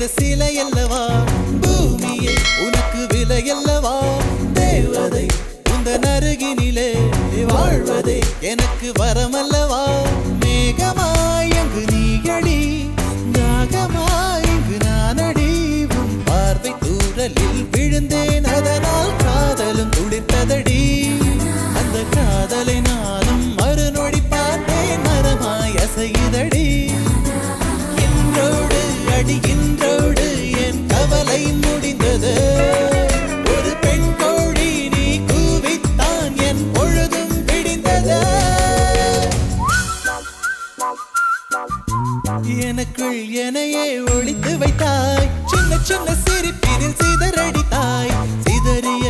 செய்த சிலை அல்லவா பூமியே உனக்கு விலை அல்லவா தேவதை உந்தன் அருகினிலே வாழ்வதே எனக்கு வரமல்லவா மேகமாய் அங்கு நீயடி நாகமாய் இங்கு நானடி உன் பார்வை தூரலில் விழுந்தேன் அதனால் காதலும் துளிர்த்ததடி அந்த காதலை நானும் மறுநொடி பார்த்தேன் மரமாய் அசையுதடி இன்றோடு அடிகின்றோடு என் கவலை முடிந்தது ஒரு பெண் கோழி நீ கூவித்தான் என் பொழுதும் விடிந்தது எனக்குள் எனையே ஒளித்து வைத்தாய் சின்ன சின்ன சிரிப்பினில் சிதறடித்தாய் சிதறிய